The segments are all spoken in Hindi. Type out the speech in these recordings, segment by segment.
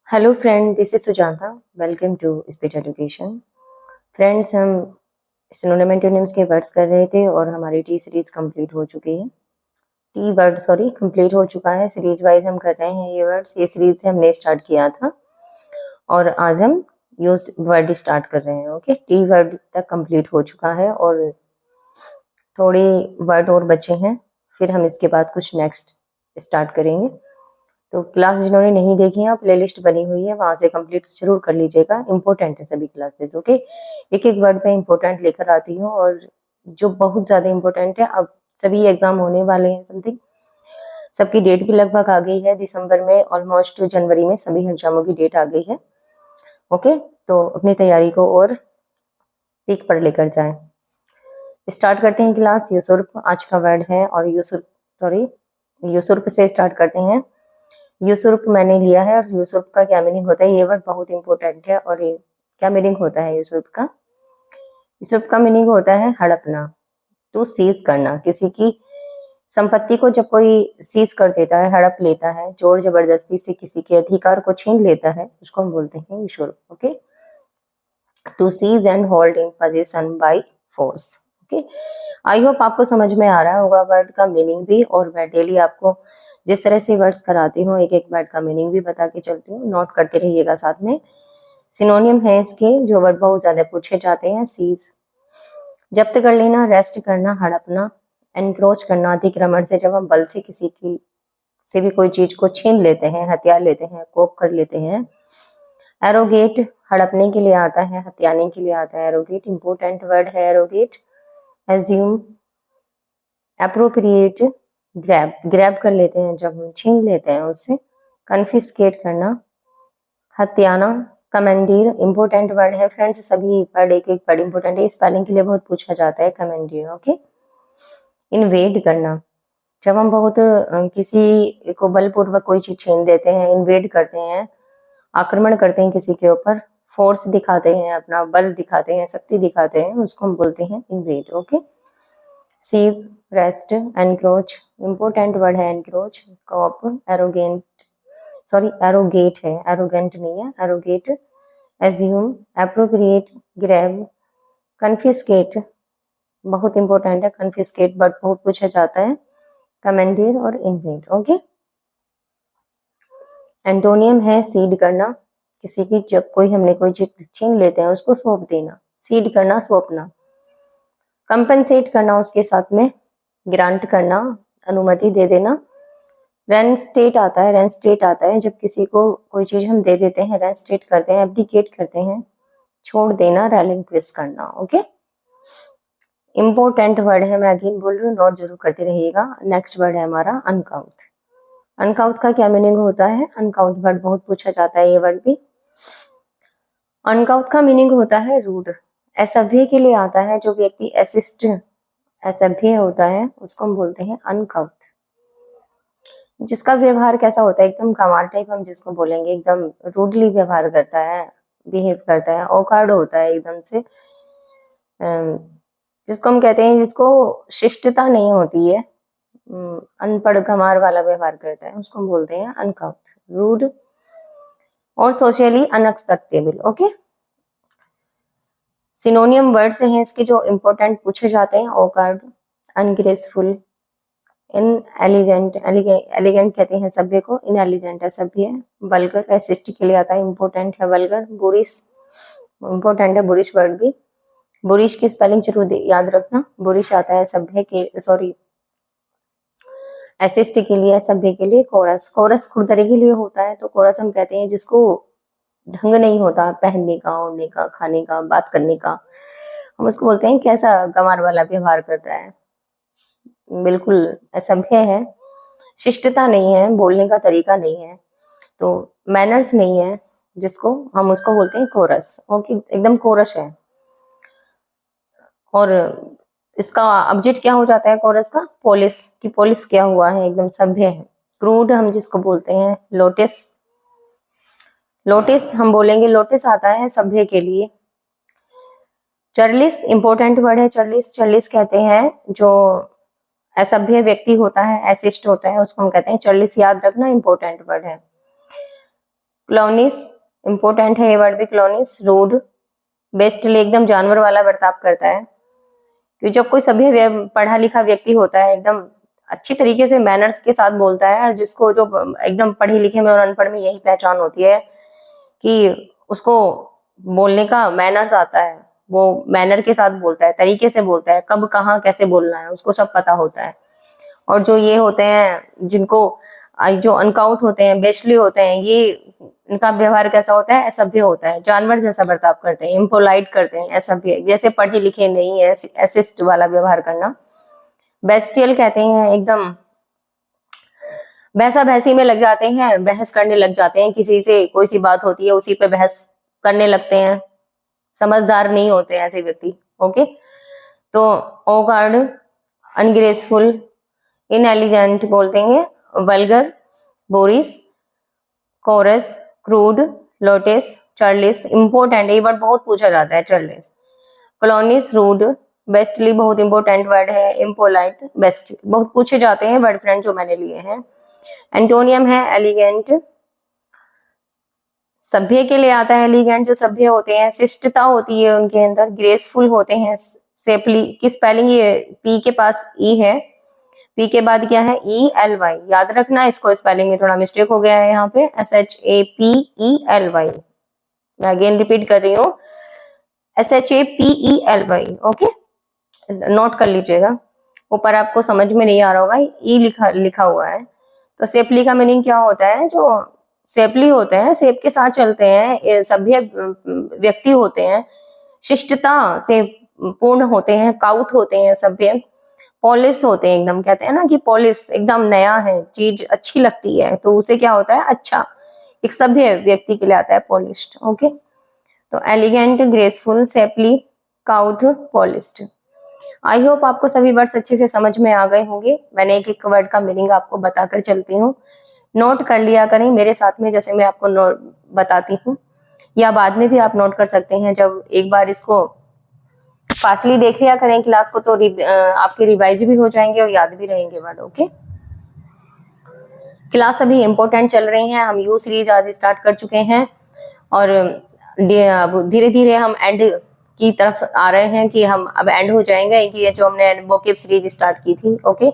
Hello friend, this is Sujata. Welcome to speed education. Friends, हम सिनोनिम एंटोनिम्स के वर्ड्स कर रहे थे और हमारी टी सीरीज कंप्लीट हो चुकी है। कंप्लीट हो चुका है। सीरीज वाइज हम कर रहे हैं ये वर्ड्स। ये सीरीज से हमने स्टार्ट किया था और आज हम यूज वर्ड स्टार्ट कर रहे हैं। ओके, टी वर्ड तक कंप्लीट हो चुका है और थोड़े वर्ड और बचे हैं, फिर हम इसके बाद कुछ नेक्स्ट स्टार्ट करेंगे। तो क्लास जिन्होंने नहीं देखी है, प्लेलिस्ट बनी हुई है, वहां से कंप्लीट जरूर कर लीजिएगा। इंपॉर्टेंट है सभी क्लासेस। ओके, एक एक वर्ड पे इंपॉर्टेंट लेकर आती हूँ और जो बहुत ज्यादा इंपॉर्टेंट है। अब सभी एग्जाम होने वाले हैं, समथिंग सबकी डेट भी लगभग आ गई है। दिसंबर में ऑलमोस्ट जनवरी में सभी एग्जामों की डेट आ गई है। ओके, तो अपनी तैयारी को और पीक पर लेकर जाएं। स्टार्ट करते हैं क्लास। यूसुर्प आज का वर्ड है और यूसुर्प से स्टार्ट करते हैं। यूसुर्प मैंने लिया है और यूसुर्प का क्या मीनिंग होता है, ये वर्ड बहुत इंपॉर्टेंट है। और ये क्या मीनिंग होता है यूसुर्प का? यूसुर्प का मीनिंग होता है हड़पना, टू सीज करना। किसी की संपत्ति को जब कोई सीज कर देता है, हड़प लेता है, जोर जबरदस्ती से किसी के अधिकार को छीन लेता है, उसको हम बोलते हैं usurp. Okay, to seize and hold in position by force. Okay, I hope आपको समझ में आ रहा होगा वर्ड का मीनिंग भी। और मैं डेली आपको जिस तरह से वर्ड्स कराती हूँ, एक एक वर्ड का मीनिंग भी बता के चलती हूँ, नोट करते रहिएगा साथ में। सिनोनियम है इसके जो वर्ड बहुत ज्यादा पूछे जाते हैं। सीज, जब्त कर लेना, रेस्ट करना, हड़पना। एनक्रोच करना, अतिक्रमण से जब हम बल से किसी की से भी कोई चीज को छीन लेते हैं, हथियार लेते हैं, कोप कर लेते हैं। एरोगेट हड़पने के लिए आता है, हथियाने के लिए आता है। एरोगेट इंपोर्टेंट वर्ड है एरोगेट। एज्यूम, अप्रोप्रिएट, ग्रैब कर लेते हैं जब हम छीन लेते हैं उससे। कन्फिस्केट करना, हत्याना। कमेंडीर इंपोर्टेंट वर्ड है फ्रेंड्स। सभी वर्ड एक एक वर्ड इंपोर्टेंट है, स्पेलिंग के लिए बहुत पूछा जाता है कमेंडीर। ओके, इन्वेड करना, जब हम बहुत किसी को बलपूर्वक कोई चीज छीन देते हैं, इन्वेड करते हैं, आक्रमण करते हैं किसी के ऊपर, फोर्स दिखाते हैं, अपना बल दिखाते हैं, शक्ति दिखाते हैं, उसको हम बोलते हैं invade. Okay, seize, wrest, encroach important word है एनक्रोच। कॉप, एरोगेंट, एरोगेट है, एरोगेंट नहीं है, arrogate. Assume, appropriate, grab. Confiscate बहुत इंपॉर्टेंट है, कन्फिस्केट बट बहुत पूछा जाता है। कमेंडेर और इन्वेड। ओके, एंटोनियम है सीड करना, किसी की जब हमने कोई चीज छीन लेते हैं उसको सौंप देना, सीड करना, सौंपना। कंपनसेट करना उसके साथ में, ग्रांट करना, अनुमति दे देना। रेनस्टेट आता है, रेनस्टेट आता है जब किसी को कोई चीज हम दे देते हैं, रेनस्टेट करते हैं, एब्डिकेट करते हैं, छोड़ देना, रेलिंक्विश करना। ओके, इंपॉर्टेंट वर्ड है, मैं अगेन बोल रही हूँ, नोट जरूर करते रहिएगा। नेक्स्ट वर्ड है हमारा अनकाउथ। अनकाउथ का क्या मीनिंग होता है? अनकाउथ वर्ड बहुत पूछा जाता है, ये वर्ड भी। अनकाउथ का मीनिंग होता है रूड, असभ्य के लिए आता है। जो व्यक्ति असभ्य होता है उसको हम बोलते हैं अनकाउथ। जिसका व्यवहार कैसा होता है, एकदम गंवार टाइप हम जिसको बोलेंगे, एकदम रूडली व्यवहार करता है, बिहेव करता है, औकार्ड होता है एकदम से, जिसको हम कहते हैं, जिसको शिष्टता नहीं होती है, अनपढ़ गंवार वाला व्यवहार करता है, उसको हम बोलते हैं अनकाउथ, रूड और सोशली अनएक्सपेक्टेबल। ओके, सिनोनियम वर्ड्स हैं इसके जो इंपॉर्टेंट पूछे जाते हैं। औकार्ड, अनग्रेसफुल, इन एलिजेंट, एलिगेंट कहते हैं सभ्य को, इन एलिजेंट है सभ्य। वल्गर एसिस्ट के लिए आता है, इंपॉर्टेंट है वल्गर। बुरिश इंपॉर्टेंट है, बुरिश वर्ड भी। बुरिश की स्पेलिंग जरूर याद रखना। बुरिश आता है सभ्य के, एसिस्ट के लिए, सभ्य के लिए। कोरस, कोरस खुरदरे के लिए होता है, तो कोरस हम कहते हैं जिसको ढंग नहीं होता पहनने का, ओढ़ने का, खाने का, बात करने का, हम उसको बोलते हैं कैसा गंवार वाला व्यवहार कर रहा है, बिल्कुल असभ्य है, शिष्टता नहीं है, बोलने का तरीका नहीं है, तो मैनर्स नहीं है, जिसको हम उसको बोलते हैं कोरस। ओके, एकदम कोरस है। और इसका ऑब्जेक्ट क्या हो जाता है कोरस का? पोलिस, की पोलिस क्या हुआ है, एकदम सभ्य है। क्रूड हम जिसको बोलते हैं लोटिस, लोटिस हम बोलेंगे, लोटिस आता है सभ्य के लिए। चर्लिस इंपॉर्टेंट वर्ड है, चर्लिस, चर्लिस कहते हैं जो असभ्य व्यक्ति होता है, एसिस्ट होता है, उसको हम कहते हैं चर्लिस, याद रखना, इंपॉर्टेंट वर्ड है। क्लोनिस, इंपॉर्टेंट है ये वर्ड भी, क्लोनिस। रूड, बेस्टली एकदम जानवर वाला बर्ताव करता है। क्योंकि जब कोई सभ्य पढ़ा लिखा व्यक्ति होता है, एकदम अच्छी तरीके से मैनर्स के साथ बोलता है, और जिसको जो एकदम पढ़े लिखे में और अनपढ़ में यही पहचान होती है कि उसको बोलने का मैनर्स आता है, वो मैनर के साथ बोलता है, तरीके से बोलता है, कब कहाँ कैसे बोलना है उसको सब पता होता है। और जो ये होते हैं जिनको जो अनकाउथ होते हैं, बेस्टली होते हैं, ये इनका व्यवहार कैसा होता है, असभ्य होता है, जानवर जैसा बर्ताव करते हैं, इम्पोलाइट करते हैं, असभ्य, जैसे पढ़े लिखे नहीं है, एसिस्ट वाला व्यवहार करना। बेस्टियल कहते हैं एकदम बहसा बहसी में लग जाते हैं, बहस करने लग जाते हैं, किसी से कोई सी बात होती है उसी पे बहस करने लगते हैं, समझदार नहीं होते हैं ऐसे व्यक्ति। ओके, तो ऑकवर्ड, अनग्रेसफुल, इनएलिजेंट बोल देंगे, vulgar, boorish, coarse, crude, loutish, churlish. Important, ये वर्ड बहुत पूछा जाता है, चार्लिस। कॉलोनिस, रूड, बेस्टली बहुत इंपॉर्टेंट वर्ड है, इम्पोलाइट, बेस्ट बहुत पूछे जाते हैं वर्ड फ्रेंड जो मैंने लिए हैं। एंटोनियम है एलिगेंट, सभ्य के लिए आता है एलिगेंट, जो सभ्य होते हैं, शिष्टता होती है उनके अंदर, ग्रेसफुल होते हैं, सेपली की स्पेलिंग ये पी के पास ई है, पी के बाद क्या है ई एल वाई, याद रखना इसको, स्पेलिंग में थोड़ा मिस्टेक हो गया है यहाँ पे, SHAPELY, मैं अगेन रिपीट कर रही हूँ, SHAPELY। ओके, नोट कर लीजिएगा, ऊपर आपको समझ में नहीं आ रहा होगा, ई लिखा हुआ है। तो सेपली का मीनिंग क्या होता है, जो सेपली होते हैं, सेप के साथ चलते हैं, सभ्य व्यक्ति होते हैं, शिष्टता से पूर्ण होते हैं, काउथ होते हैं, सभ्य, पॉलिश होते हैं एकदम, कहते हैं ना कि पॉलिश एकदम नया है, चीज अच्छी लगती है तो उसे क्या होता है, अच्छा, एक सभ्य व्यक्ति के लिए आता है पॉलिश्ड। ओके, तो elegant, graceful, shapely, couth, polished. I hope आपको सभी वर्ड्स अच्छे से समझ में आ गए होंगे। मैंने एक एक वर्ड का मीनिंग आपको बताकर चलती हूँ, नोट कर लिया करें मेरे साथ में, जैसे मैं आपको नोट बताती हूँ, या बाद में भी आप नोट कर सकते हैं। जब एक बार इसको फास्टली देख लिया करें क्लास को, तो आपके रिवाइज भी हो जाएंगे और याद भी रहेंगे वर्ड। ओके, क्लास अभी इम्पोर्टेंट चल रही है, हम यू सीरीज आज स्टार्ट कर चुके हैं, और धीरे धीरे हम एंड की तरफ आ रहे हैं कि हम अब एंड हो जाएंगे, कि जो हमने वोकेब सीरीज स्टार्ट की थी। ओके,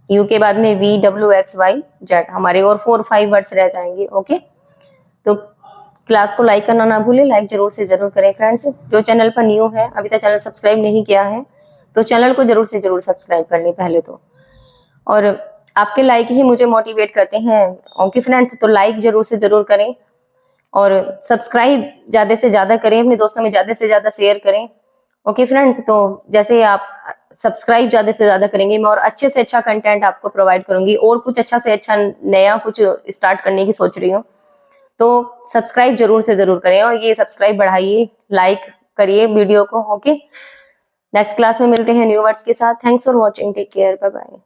यू के बाद में VWXYZ हमारे और 4-5 वर्ड्स रह जाएंगे। ओके, तो क्लास को लाइक करना ना भूलें, लाइक जरूर से जरूर करें फ्रेंड्स। जो चैनल पर न्यू है, अभी तक चैनल सब्सक्राइब नहीं किया है, तो चैनल को जरूर से जरूर सब्सक्राइब कर लें पहले तो, और आपके लाइक ही मुझे मोटिवेट करते हैं। ओके फ्रेंड्स, तो लाइक जरूर से जरूर करें, और सब्सक्राइब ज्यादा से ज्यादा करें, अपने दोस्तों में ज्यादा से ज्यादा शेयर करें। ओके फ्रेंड्स, तो जैसे आप सब्सक्राइब ज्यादा से ज्यादा करेंगे, मैं और अच्छे से अच्छा कंटेंट आपको प्रोवाइड करूंगी, और कुछ अच्छा से अच्छा नया कुछ स्टार्ट करने की सोच रही हूँ। तो सब्सक्राइब जरूर से जरूर करें, और ये सब्सक्राइब बढ़ाइए, लाइक करिए वीडियो को। ओके, नेक्स्ट क्लास में मिलते हैं न्यू वर्ड्स के साथ। Thanks for watching, take care, bye bye.